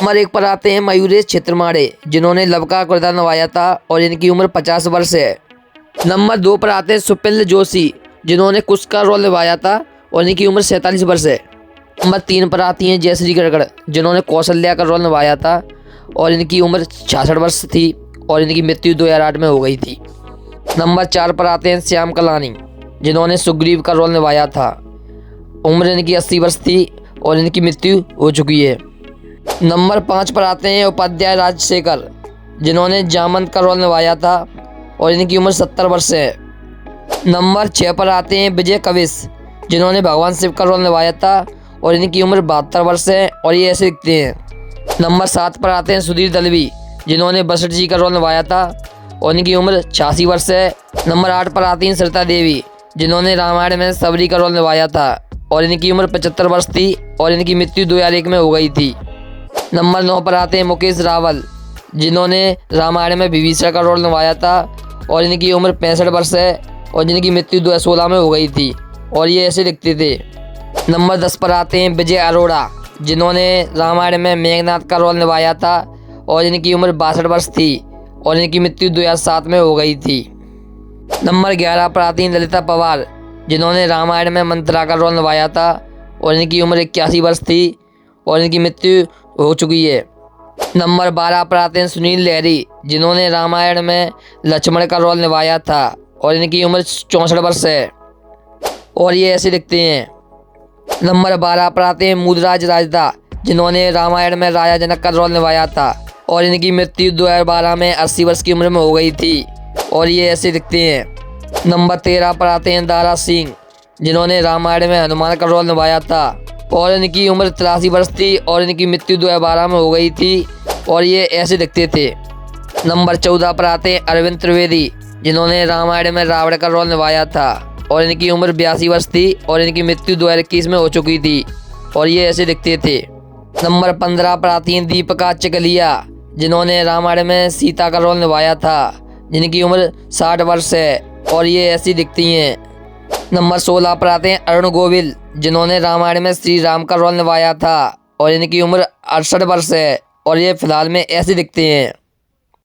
Number 1 पर आते हैं मयूरेश छित्रमारे, जिन्होंने लव का किरदार निभाया था और इनकी उम्र 50 वर्ष है। नंबर 2 पर आते हैं सुपेंद्र जोशी, जिन्होंने कुश का रोल निभाया था और इनकी उम्र 47 वर्ष है। नंबर 3 पर आती हैं जयश्री गढ़गड़, जिन्होंने कौशल्या का रोल निभाया था और इनकी उम्र 66 वर्ष थी और इनकी मृत्यु 2008 में हो गई थी। नंबर 4 पर आते हैं श्याम कलानी, जिन्होंने सुग्रीव का रोल निभाया था। उम्र इनकी 80 वर्ष थी और इनकी मृत्यु हो चुकी है। नंबर 5 पर आते हैं उपाध्याय राजशेखर, जिन्होंने जामंत का रोल निभाया था और इनकी उम्र 70 वर्ष है। नंबर 6 पर आते हैं विजय कविश, जिन्होंने भगवान शिव का रोल निभाया था और इनकी उम्र 72 वर्ष है और ये ऐसे दिखते हैं। नंबर 7 पर आते हैं सुधीर दलवी, जिन्होंने वशिष्ठ जी का रोल निभाया था और इनकी उम्र 86 वर्ष है। नंबर 8 पर आती हैं सरिता देवी, जिन्होंने रामायण में सबरी का रोल निभाया था और इनकी उम्र 75 वर्ष थी और इनकी मृत्यु 2001 में हो गई थी। नंबर 9 पर आते हैं मुकेश रावल, जिन्होंने रामायण में विभीषण का रोल निभाया था और इनकी उम्र 65 वर्ष है और जिनकी मृत्यु 2016 में हो गई थी और ये ऐसे दिखते थे। नंबर 10 पर आते हैं विजय अरोड़ा, जिन्होंने रामायण में मेघनाथ का रोल निभाया था और इनकी उम्र 62 वर्ष थी और इनकी मृत्यु 2007 में हो गई थी। नंबर 11 पर आती हैं ललिता पवार, जिन्होंने रामायण में मंत्रा का रोल निभाया था और इनकी उम्र 81 वर्ष थी और इनकी मृत्यु हो चुकी है। नंबर 12 पर आते हैं सुनील लहरी, जिन्होंने रामायण में लक्ष्मण का रोल निभाया था और इनकी उम्र 64 वर्ष है और ये ऐसे दिखते हैं। नंबर 12 पर आते हैं मुदराज राजदा, जिन्होंने रामायण में राजा जनक का रोल निभाया था और इनकी मृत्यु 2012 में 80 वर्ष की उम्र में हो गई थी और ये ऐसे दिखते हैं। नंबर 13 पर आते हैं दारा सिंह, जिन्होंने रामायण में हनुमान का रोल निभाया था और इनकी उम्र 83 वर्ष थी और इनकी मृत्यु 2012 में हो गई थी और ये ऐसे दिखते थे। नंबर 14 पर आते हैं अरविंद त्रिवेदी, जिन्होंने रामायण में रावण का रोल निभाया था और इनकी उम्र 82 वर्ष थी और इनकी मृत्यु 2021 में हो चुकी थी और ये ऐसे दिखते थे। नंबर 15 पर आती हैं दीपिका चिखलिया, जिन्होंने रामायण में सीता का रोल निभाया था, जिनकी उम्र 60 वर्ष है और ये ऐसी दिखती हैं। नंबर 16 पर आते हैं अरुण गोविल, जिन्होंने रामायण में श्री राम का रोल निभाया था और इनकी उम्र 68 वर्ष है और ये फिलहाल में ऐसे दिखते हैं।